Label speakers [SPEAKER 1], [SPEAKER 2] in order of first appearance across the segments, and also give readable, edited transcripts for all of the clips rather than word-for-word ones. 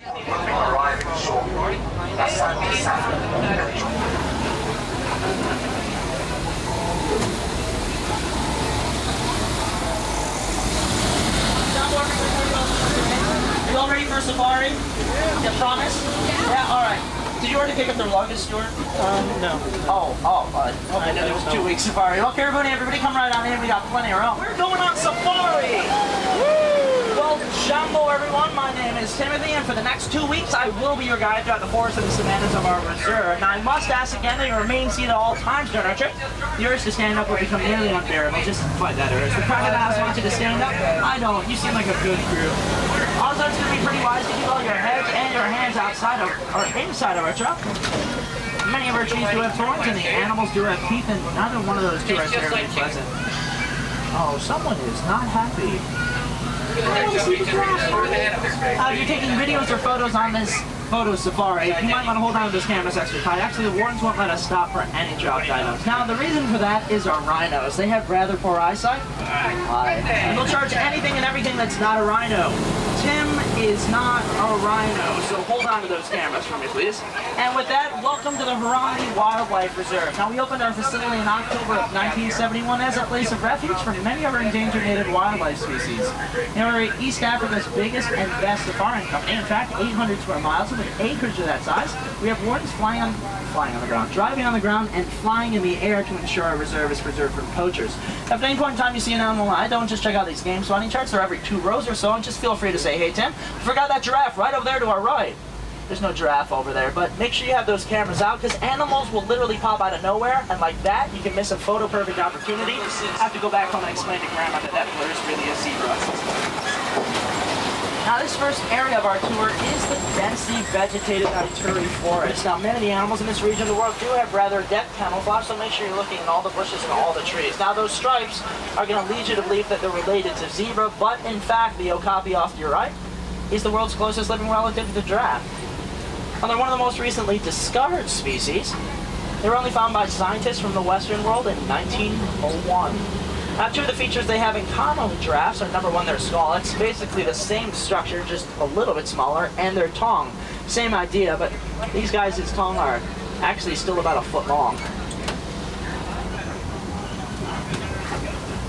[SPEAKER 1] Arriving shortly.
[SPEAKER 2] You all ready for a safari? You promise? Yeah, alright. Did you already pick up their luggage, Stuart?
[SPEAKER 3] No.
[SPEAKER 2] I know there was 2 weeks safari. Okay, everybody come right on in. We got plenty of room. We're going on safari! Woo! Well, Jumbo, everyone. My name is Timothy, and for the next 2 weeks, I will be your guide throughout the forest and the savannas of our reserve. Now, I must ask again that you remain seated at all times during our trip. The urge to stand up will become nearly unbearable. Just fight that urge. The crocodiles want you to stand up. I don't. You seem like a good crew. Also, it's going to be pretty wise to keep all your heads and your hands outside of, or inside of our truck. Many of our trees do have thorns, and the animals do have teeth, and neither one of those two are terribly pleasant. Oh, someone is not happy. If you're taking videos or photos on this photo safari, you might want to hold on to those cameras extra tight. Actually, the wardens won't let us stop for any dropped items. Now, the reason for that is our rhinos. They have rather poor eyesight. And they'll charge anything and everything that's not a rhino. Tim is not a rhino, so hold on to those cameras for me, please. And with that, welcome to the Harambe Wildlife Reserve. Now, we opened our facility in October of 1971 as a place of refuge for many of our endangered native wildlife species. Now, we're East Africa's biggest and best safari company. In fact, 800 square miles with acreage of that size. We have wardens flying on the ground, driving on the ground, and flying in the air to ensure our reserve is preserved from poachers. If at any point in time you see an animal eye, don't just check out these game spotting charts. They're every 2 rows or so, and just feel free to say, "Hey Tim, I forgot that giraffe right over there to our right." There's no giraffe over there, but make sure you have those cameras out, because animals will literally pop out of nowhere, and like that, you can miss a photo perfect opportunity. Have to go back home and explain to Grandma that that blur is really a zebra. Now, this first area of our tour is the densely vegetated Ituri Forest. Now, many of the animals in this region of the world do have rather depth camouflage, so make sure you're looking at all the bushes and all the trees. Now, those stripes are going to lead you to believe that they're related to zebra, but in fact, the okapi off to your right is the world's closest living relative to the giraffe. Now, they're one of the most recently discovered species. They were only found by scientists from the Western world in 1901. Now, 2 of the features they have in common with giraffes are, number 1, their skull. It's basically the same structure, just a little bit smaller, and their tongue. Same idea, but these guys' tongue are actually still about 1 foot long.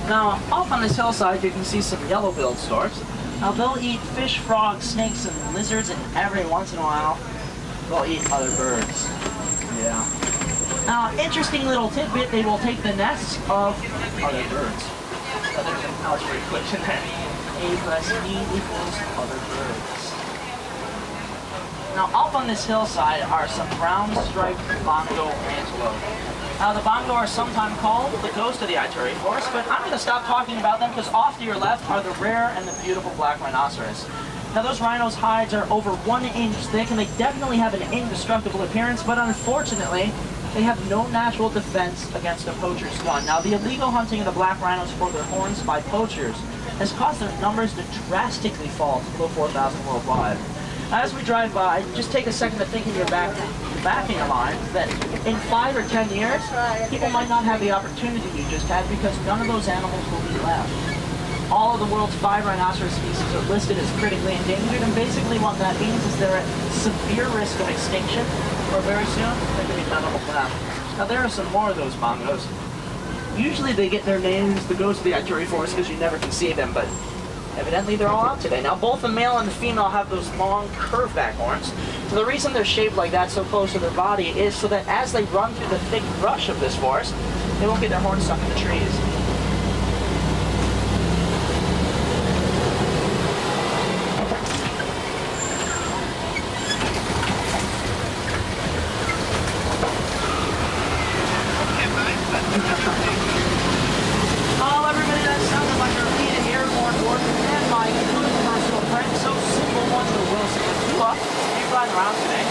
[SPEAKER 2] Now, off on this hillside, you can see some yellow-billed storks. Now, they'll eat fish, frogs, snakes, and lizards, and every once in a while, they'll eat other birds. Yeah. Now, interesting little tidbit, they will take the nests of other birds. So there's an algebra equation there. A plus B equals other birds. Now, up on this hillside are some brown-striped bongo antelope. Now, the bongo are sometimes called the ghost of the Ituri Forest, but I'm going to stop talking about them because off to your left are the rare and the beautiful black rhinoceros. Now, those rhinos' hides are over 1 inch thick, and they definitely have an indestructible appearance, but unfortunately, they have no natural defense against a poacher's gun. Now, the illegal hunting of the black rhinos for their horns by poachers has caused their numbers to drastically fall to below 4,000 worldwide. As we drive by, just take a second to think in your back of your mind that in 5 or 10 years, people might not have the opportunity you just had because none of those animals will be left. All of the world's 5 rhinoceros species are listed as critically endangered, and basically what that means is they're at severe risk of extinction, or very soon, they're going to be none of them left. Now, there are some more of those bongos. Usually they get their names, the ghost of the Ituri Forest, because you never can see them, but evidently they're all out today. Now, both the male and the female have those long, curved back horns. So the reason they're shaped like that so close to their body is so that as they run through the thick brush of this forest, they won't get their horns stuck in the trees. Oh, everybody, that sounded like our lead airborne warden and my good personal friend, so simple one to Wilson. You up? You riding around today?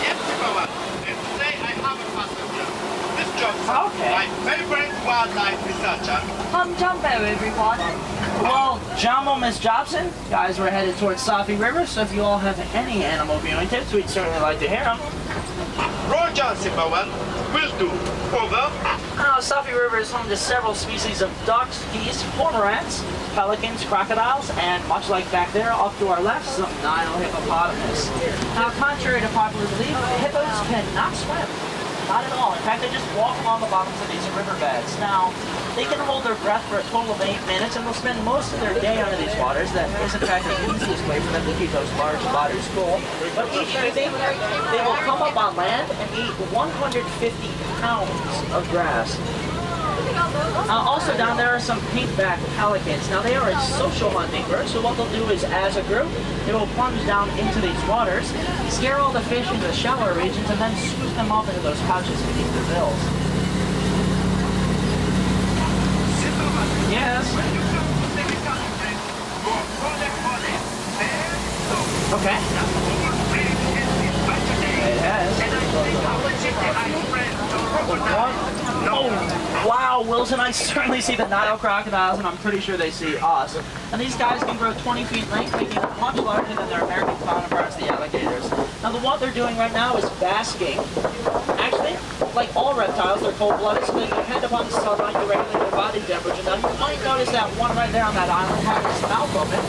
[SPEAKER 4] Yes, Chihuahua. And today I have a passenger. Miss Johnson,
[SPEAKER 2] Okay.
[SPEAKER 4] my favorite wildlife researcher.
[SPEAKER 5] Jumbo, everyone.
[SPEAKER 2] Well, Jumbo, Miss Jobson, guys, we're headed towards Safi River, so if you all have any animal viewing tips, we'd certainly like to hear them.
[SPEAKER 4] Roy Johnson, Bowen. Will do. Over.
[SPEAKER 2] Safi River is home to several species of ducks, geese, cormorants, pelicans, crocodiles, and much like back there, off to our left, some Nile hippopotamus. Now, contrary to popular belief, hippos cannot swim. Not at all. In fact, they just walk along the bottoms of these riverbeds. Now, they can hold their breath for a total of 8 minutes, and they'll spend most of their day under these waters. That is, in fact, the easiest way for them to keep those large bodies cool. But each evening, they will come up on land and eat 150 pounds of grass. Also down there are some pink-backed pelicans. Now they are a social hunting bird, so what they'll do is, as a group, they will plunge down into these waters, scare all the fish into the shallower regions, and then swoop them up into those pouches beneath their bills. Yes. Okay. It has. Oh, wow, Wilson, I certainly see the Nile crocodiles, and I'm pretty sure they see us. And these guys can grow 20 feet in length, making them much larger than their American counterparts, the alligators. Now, what they're doing right now is basking. Actually, like all reptiles, they're cold-blooded, so they depend upon the sunlight to regulate their body temperature. Now, you might notice that one right there on that island has its mouth open.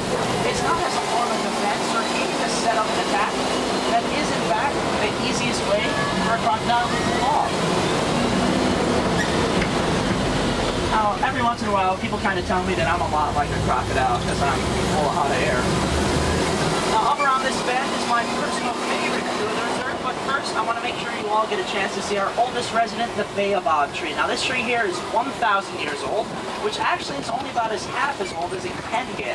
[SPEAKER 2] It's not as a form of defense or even to set up an attack. That is, in fact, the easiest way for a crocodile to cool off. Now, every once in a while, people kind of tell me that I'm a lot like a crocodile because I'm full of hot air. Now, up around this bend is my personal favorite to the reserve, but first, I want to make sure you all get a chance to see our oldest resident, the baobab tree. Now, this tree here is 1,000 years old, which actually is only about half as old as it can get.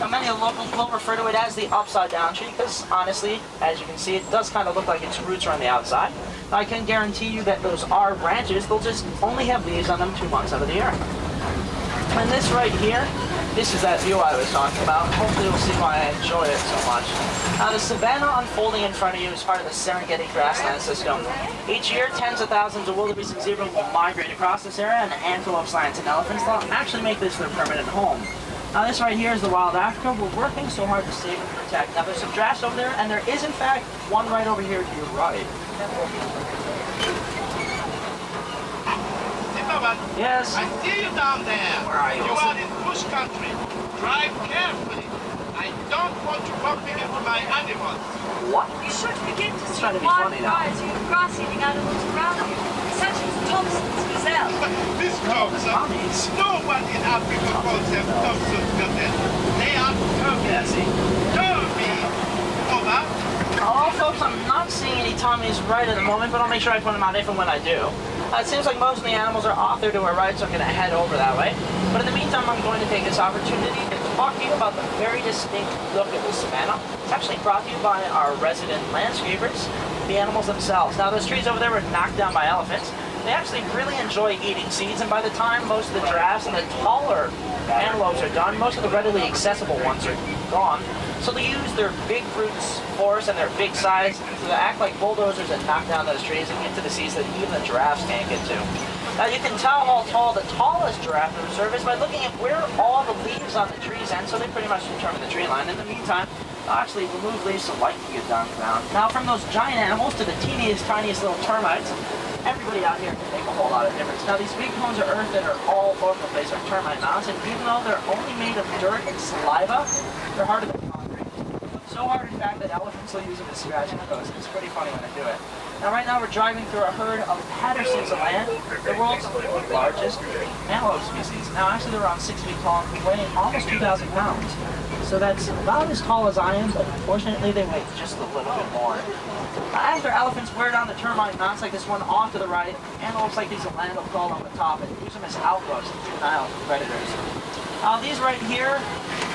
[SPEAKER 2] Now, many of the locals will refer to it as the upside-down tree because, honestly, as you can see, it does kind of look like its roots are on the outside. I can guarantee you that those are branches. They'll just only have leaves on them 2 months out of the year. And this right here, this is that view I was talking about. Hopefully you'll see why I enjoy it so much. Now, the savanna unfolding in front of you is part of the Serengeti grassland system. Each year, tens of thousands of wildebeest and zebra will migrate across this area, and antelopes, lions, and elephants will actually make this their permanent home. Now, this right here is the wild Africa. We're working so hard to save and protect. Now, there's some giraffes over there, and there is, in fact, one right over here to your right. Yes?
[SPEAKER 4] I see you down there.
[SPEAKER 2] Where are you?
[SPEAKER 4] You are in bush country. Drive carefully. I don't want you bumping into my animals.
[SPEAKER 2] What?
[SPEAKER 5] You should begin to see
[SPEAKER 2] Trying to be
[SPEAKER 5] wide
[SPEAKER 2] funny now.
[SPEAKER 5] variety of grass-eating animals around you, such as Thompson's gazelle.
[SPEAKER 4] This Thompson,
[SPEAKER 2] Tommies.
[SPEAKER 4] nobody in Africa calls them Thompson's gazelle. They are Tommies.
[SPEAKER 2] Yeah, see?
[SPEAKER 4] Tommy. Over.
[SPEAKER 2] Oh, folks, I'm not seeing any Tommies right at the moment, but I'll make sure I point them out if and when I do. It seems like most of the animals are off there to our right, so I'm going to head over that way. But in the meantime, I'm going to take this opportunity to talk to you about the very distinct look of the savanna. It's actually brought to you by our resident landscapers, the animals themselves. Now, those trees over there were knocked down by elephants. They actually really enjoy eating seeds, and by the time most of the giraffes and the taller antelopes are done, most of the readily accessible ones are gone. So they use their big brute force and their big size to act like bulldozers and knock down those trees and get to the seeds that even the giraffes can't get to. Now, you can tell how tall the tallest giraffe in the reserve is by looking at where all the leaves on the trees end, so they pretty much determine the tree line. In the meantime, they'll actually remove leaves so light can get down to the ground. Now, from those giant animals to the teeniest, tiniest little termites, everybody out here can make a whole lot of difference. Now, these big cones of earth that are all over the place are termite mounds, and even though they're only made of dirt and saliva, they're harder than concrete. So hard, in fact, that elephants will use them to scratch and toast. It's pretty funny when they do it. Now, right now, we're driving through a herd of Patterson's land, the world's largest antelope species. Now, actually, they're around 6 feet tall and weighing almost 2,000 pounds. So that's about as tall as I am, but unfortunately, they weigh just a little bit more. After elephants wear down the termite mounts like this one off to the right, antelopes like these will land up crawled on the top and use them as outposts to keep an eye out for predators. These right here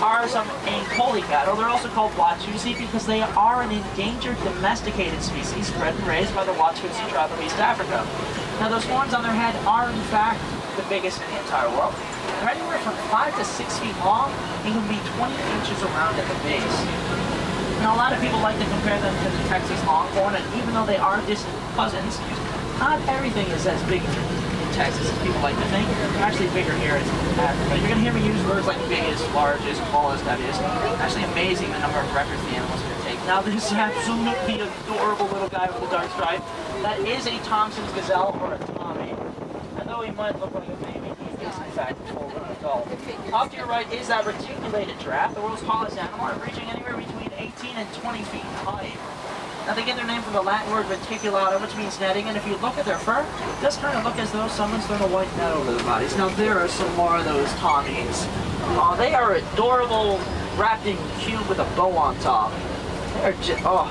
[SPEAKER 2] are some Ankoli cattle. They're also called Watusi because they are an endangered domesticated species bred and raised by the Watusi tribe of East Africa. Now, those horns on their head are, in fact, the biggest in the entire world. They're anywhere from 5 to 6 feet long and can be 20 inches around at the base. Now, a lot of people like to compare them to the Texas Longhorn, and even though they are distant cousins, not everything is as big in Texas as people like to think. They're actually bigger here in Africa. You're going to hear me use words like biggest, largest, tallest, heaviest. It's actually amazing the number of records the animals can take Now this absolutely adorable little guy with the dark stripe, that is a Thompson's gazelle or a Tommy. And though he might look like a baby, he is in fact a full-grown adult. Off to your right is that reticulated giraffe, the world's tallest animal, reaching anywhere between 18 and 20 feet in height. Now they get their name from the Latin word reticulata, which means netting, and if you look at their fur, it does kind of look as though someone's thrown a white net over their bodies. Now there are some more of those Tommies. They are adorable, wrapped in cube with a bow on top. They're just, oh,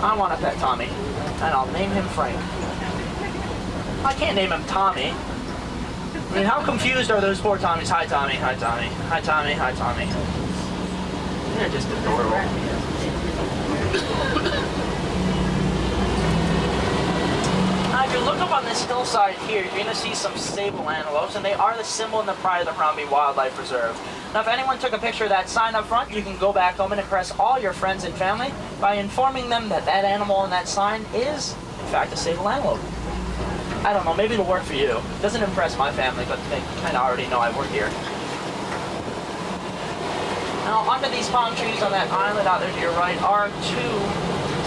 [SPEAKER 2] I want a pet Tommy, and I'll name him Frank. I can't name him Tommy. I mean, how confused are those poor Tommies? Hi Tommy, hi Tommy, hi Tommy, hi Tommy. They're just adorable. Now, if you look up on this hillside here, you're going to see some sable antelopes, and they are the symbol and the pride of the Harambe Wildlife Reserve. Now, if anyone took a picture of that sign up front, you can go back home and impress all your friends and family by informing them that that animal on that sign is, in fact, a sable antelope. I don't know, maybe it'll work for you. It doesn't impress my family, but they kind of already know I work here. Now, under these palm trees on that island out there to your right are two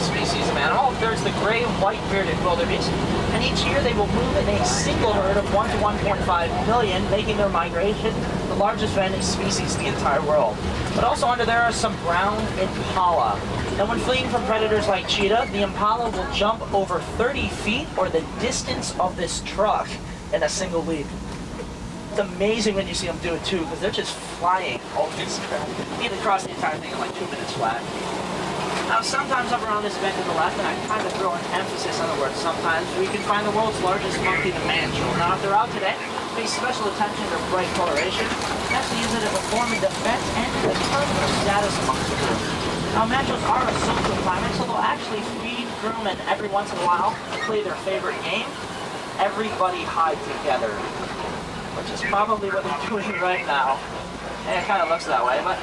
[SPEAKER 2] species of animal. There's the gray white-bearded wildebeest, and each year they will move in a single herd of 1 to 1.5 million, making their migration the largest venomous species in the entire world. But also under there are some brown impala. Now when fleeing from predators like cheetah, the impala will jump over 30 feet or the distance of this truck in a single leap. It's amazing when you see them do it too, because they're just flying over this crap. You can cross the entire thing in like 2 minutes flat. Now sometimes up around this bend to the left, and I kind of throw an emphasis on the word sometimes, we can find the world's largest monkey, the mandrill. Now if they're out today, pay special attention to their bright coloration. They actually use it as a form of defense and to determine their status amongst the group. Now mandrills are a social primate, so they'll actually feed, groom, and every once in a while play their favorite game, everybody hide together. Which is probably what they're doing right now. And it kind of looks that way, but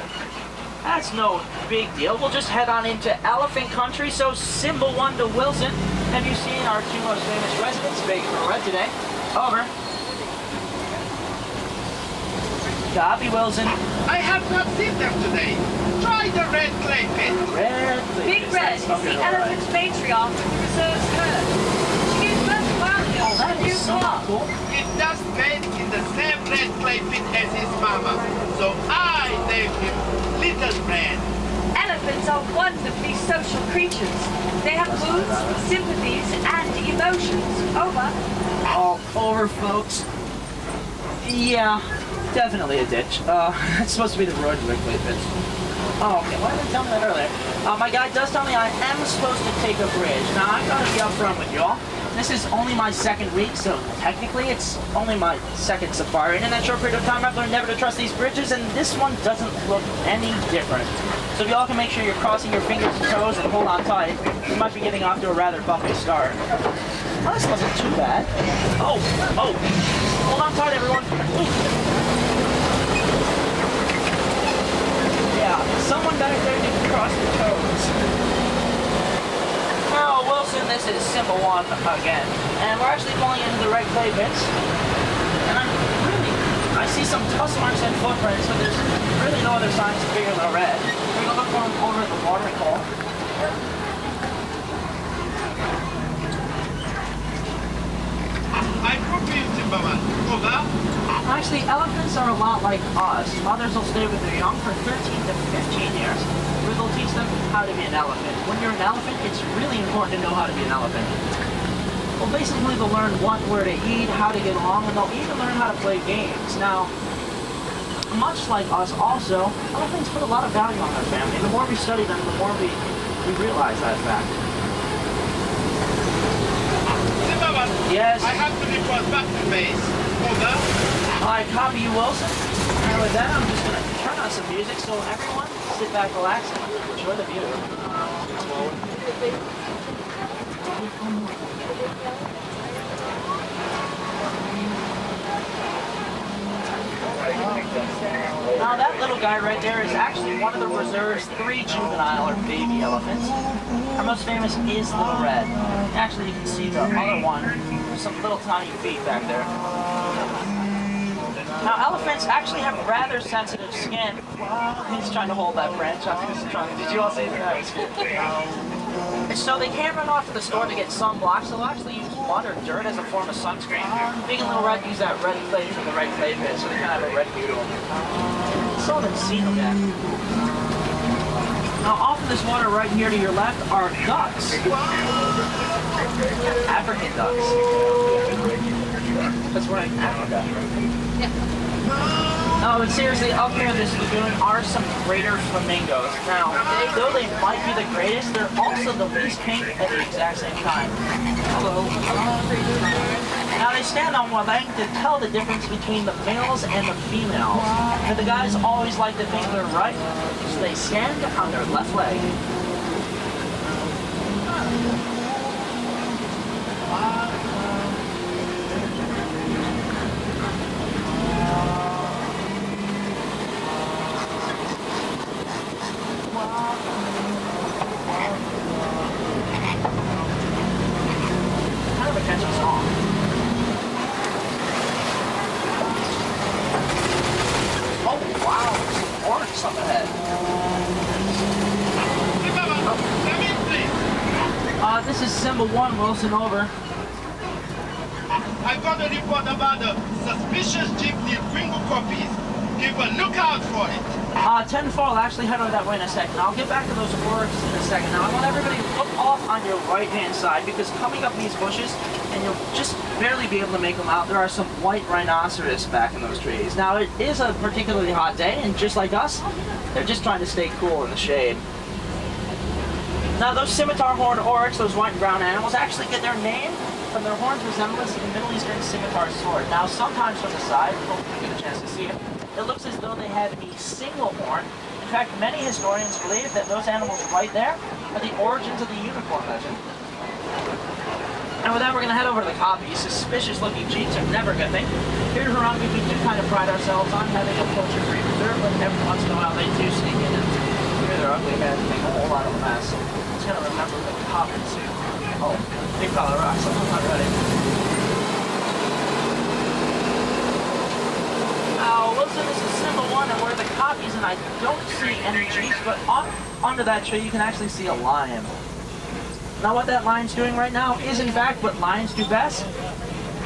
[SPEAKER 2] that's no big deal. We'll just head on into elephant country. So symbol 1 to Wilson. Have you seen our two most famous residents, Big or Red, today? Over. Copy, Wilson.
[SPEAKER 4] I have not seen them today. Try the red clay pit.
[SPEAKER 2] Red, please.
[SPEAKER 5] Big Red is the elephant's matriarch of the reserve's herd. She gives birth to Arthur.
[SPEAKER 2] Oh, that is so cool.
[SPEAKER 4] It does bathe in the same red clay pit as his mama, so I named him Little Red.
[SPEAKER 5] Elephants are wonderfully social creatures. They have moods, sympathies, and emotions. Over.
[SPEAKER 2] All over, folks. Yeah, definitely a ditch. It's supposed to be the road to the clay pits. Oh, okay. Why didn't they tell me that earlier? My guide does tell me I am supposed to take a bridge. Now, I've got to be upfront with y'all. This is only my second week, so technically it's only my second safari. And in that short period of time, I've learned never to trust these bridges, and this one doesn't look any different. So if y'all can make sure you're crossing your fingers and toes and hold on tight, you might be getting off to a rather bumpy start. Well, this wasn't too bad. Oh, hold on tight, everyone. Ooh. Yeah, someone back there didn't cross the toes. Now, Wilson, this is symbol 1 again, and we're actually pulling into the red clay pits, and I see some tusk marks and footprints, but there's really no other signs bigger than a red. We're going to look for them over at the watering hole.
[SPEAKER 4] I'm confused, Timberman. Over.
[SPEAKER 2] Actually, elephants are a lot like us. Mothers will stay with their young for 13 to 15 years. Where they'll teach them how to be an elephant. When you're an elephant, it's really important to know how to be an elephant. Well, basically they'll learn what, where to eat, how to get along, and they'll even learn how to play games. Now, much like us also, elephants put a lot of value on their family. The more we study them, the more we realize that fact.
[SPEAKER 4] Timberman.
[SPEAKER 2] Yes?
[SPEAKER 4] I have to report back to base. Over.
[SPEAKER 2] I copy you, Wilson. And with that, I'm just going to turn on some music, so everyone sit back, relax, and enjoy the view. Now that little guy right there is actually one of the reserve's 3 juvenile or baby elephants. Our most famous is Little Red. Actually, you can see the other one. There's some little tiny feet back there. Now, elephants actually have rather sensitive skin. He's trying to hold that branch up. Did you all see that? And so they can't run off to the store to get sunblock, so they'll actually use mud or dirt as a form of sunscreen. Big and Little Red use that red clay from the red clay pit, so they kind of have a red hue to them. Still haven't seen them yet. Now, off of this water right here to your left are ducks. African ducks. That's we're in Africa. No, but seriously, up here in this lagoon are some greater flamingos. Now, though they might be the greatest, they're also the least pink at the exact same time. Hello. Now, they stand on one leg to tell the difference between the males and the females. But the guys always like to think they're right, so they stand on their left leg. Kind of a catchy song. Oh wow, some orange up ahead.
[SPEAKER 4] Come in, please.
[SPEAKER 2] This is Symbol 1, Wilson, over.
[SPEAKER 4] I got a report about a suspicious jeep near Gringo copies. Keep a lookout for it.
[SPEAKER 2] 10-4, I'll actually head over that way in a second. I'll get back to those orbs in a second. Now, I want everybody to look off on your right-hand side, because coming up these bushes, and you'll just barely be able to make them out, there are some white rhinoceros back in those trees. Now, it is a particularly hot day, and just like us, they're just trying to stay cool in the shade. Now, those scimitar horned oryx, those white and brown animals, actually get their name from their horns' resemblance to the Middle Eastern scimitar sword. Now, sometimes from the side, hopefully you get a chance to see it, it looks as though they have a single horn. In fact, many historians believe that those animals right there are the origins of the unicorn legend. And with that, we're going to head over to the copies. Suspicious-looking jeeps are never a good thing. Here at Harambe, we do kind of pride ourselves on having a poacher-free reserve, but every once in a while they do sneak in and hear their ugly heads and make a whole lot of a mess. Just got to remember the copies too. Oh, big pile of rocks. I'm not ready. Now, Wilson, this is Symbol 1, and we're the copies, and I don't see any jeeps, but under that tree you can actually see a lion. Now, what that lion's doing right now is, in fact, what lions do best,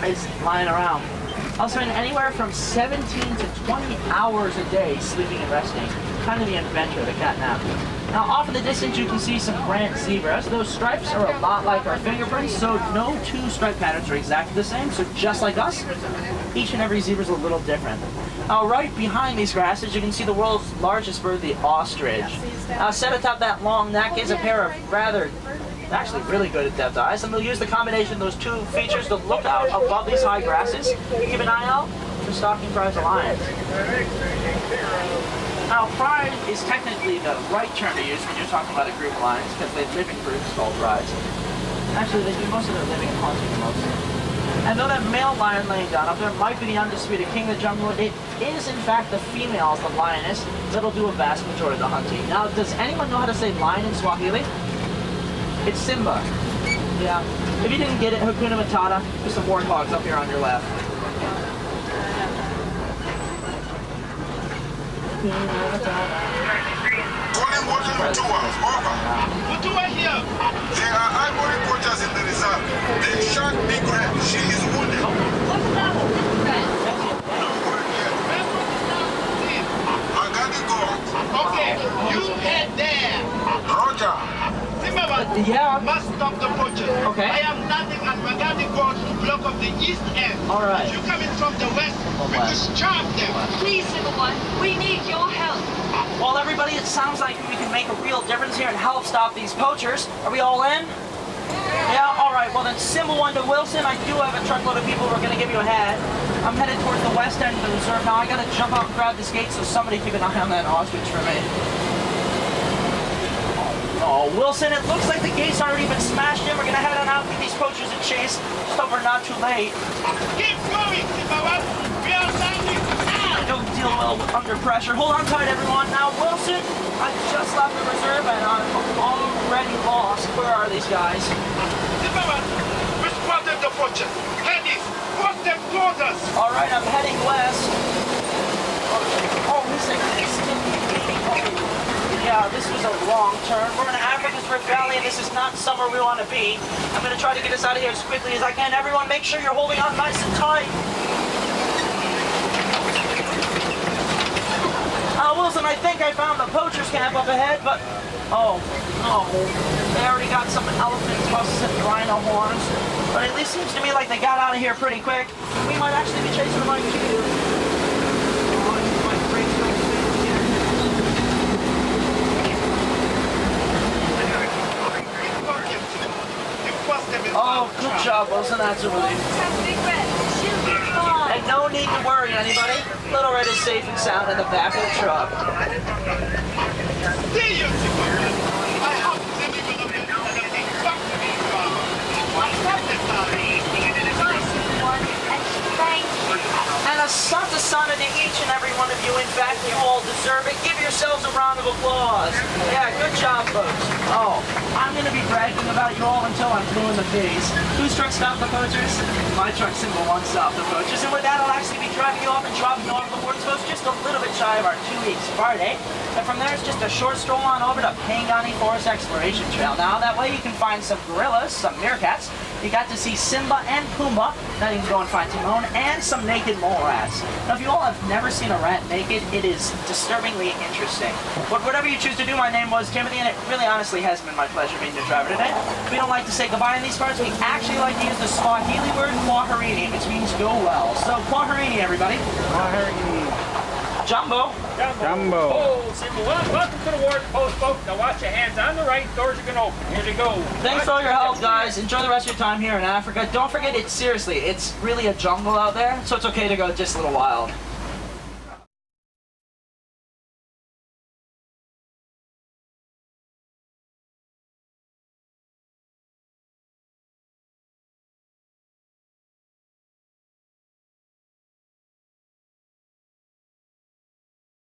[SPEAKER 2] is lying around. I'll spend anywhere from 17 to 20 hours a day sleeping and resting. Kind of the adventure, the cat nap. Now, off in the distance, you can see some brant zebras. Those stripes are a lot like our fingerprints, so no two stripe patterns are exactly the same. So just like us, each and every zebra is a little different. Now, right behind these grasses, you can see the world's largest bird, the ostrich. Now, set atop that long neck is a pair of rather, actually really good at depth eyes, and they'll use the combination of those two features to look out above these high grasses. Keep an eye out for stalking prize of lions. Now, pride is technically the right term to use when you're talking about a group of lions, because they live in groups called prides. Actually, they do most of their living and hunting mostly. And though that male lion laying down up there might be the undisputed king of the jungle, it is in fact the females, the lioness, that'll do a vast majority of the hunting. Now, does anyone know how to say lion in Swahili? It's Simba. Yeah. If you didn't get it, Hakuna Matata, there's some warthogs up here on your left.
[SPEAKER 1] Calling Walter Mutua, over.
[SPEAKER 4] Mutua here.
[SPEAKER 1] There are ivory poachers in the reserve. They shot Big Red. She is wounded.
[SPEAKER 5] What's that?
[SPEAKER 1] Magadi God.
[SPEAKER 4] Okay, you head there.
[SPEAKER 1] Roger.
[SPEAKER 4] Zimmerman,
[SPEAKER 2] Yeah.
[SPEAKER 4] must stop the poachers.
[SPEAKER 2] Okay.
[SPEAKER 4] I am landing at Magadi God to block off the east end.
[SPEAKER 2] All right.
[SPEAKER 4] If you come in from the west, we can charge them.
[SPEAKER 5] Please, Symbol 1, we need your help.
[SPEAKER 2] Well, everybody, it sounds like we can make a real difference here and help stop these poachers. Are we all in? Yeah, all right. Well, then, Symbol 1 to Wilson. I do have a truckload of people who are going to give you a hand. I'm headed towards the west end of the reserve. Now, I got to jump out and grab this gate, so somebody keep an eye on that ostrich for me. Oh, Wilson, it looks like the gate's already been smashed in. We're going to head on out with these poachers in chase. Just hope we're not too late.
[SPEAKER 4] Keep going, Zimmerman. We are landing now.
[SPEAKER 2] I don't deal well with under pressure. Hold on tight, everyone. Now, Wilson, I just left the reserve and I'm already lost. Where are these guys?
[SPEAKER 4] Zimmerman, we spotted the poachers. Head east. Force them towards us.
[SPEAKER 2] All right, I'm heading west. wow, this was a wrong turn. We're in Africa's Rift Valley, and this is not somewhere we want to be. I'm going to try to get us out of here as quickly as I can. Everyone, make sure you're holding on nice and tight. Wilson, I think I found the poacher's camp up ahead, but... Oh, no. They already got some elephant tusks and rhino horns. But at least seems to me like they got out of here pretty quick. We might actually be chasing them like you. Oh, good job, Wilson. That's a relief. And no need to worry, anybody. Little Red is safe and sound in the back of the truck. And a Santa Sana to each and every one of you. In fact, you all deserve it. Give yourselves a round of applause. Yeah, good job, folks. Oh, I'm going to be bragging about you all until I'm blue in the face. Whose truck stopped the poachers? My truck symbol one stopped the poachers. And with that, I'll actually be driving you off and dropping you off the Woods Post just a little bit shy of our 2-week safari day. And from there, it's just a short stroll on over to Pangani Forest Exploration Trail. Now, that way you can find some gorillas, some meerkats. You got to see Simba and Pumbaa. Now you can go and find Timon and some naked mole rats. Now, if you all have never seen a rat naked, it is disturbingly interesting. But whatever you choose to do, my name was Timothy, and it really honestly has been my pleasure being your driver today. We don't like to say goodbye in these parts. We actually like to use the Swahili word Kwaherini, which means go well. So, Kwaherini, everybody.
[SPEAKER 3] Kwaherini.
[SPEAKER 2] Jumbo.
[SPEAKER 3] Jumbo.
[SPEAKER 6] Oh, Simba, welcome to the Woods Post, folks. Now watch your hands on the right, doors are going to open. Here they go.
[SPEAKER 2] Thanks for all your help, guys. Enjoy the rest of your time here in Africa. Don't forget, it's really a jungle out there, so it's okay to go just a little wild.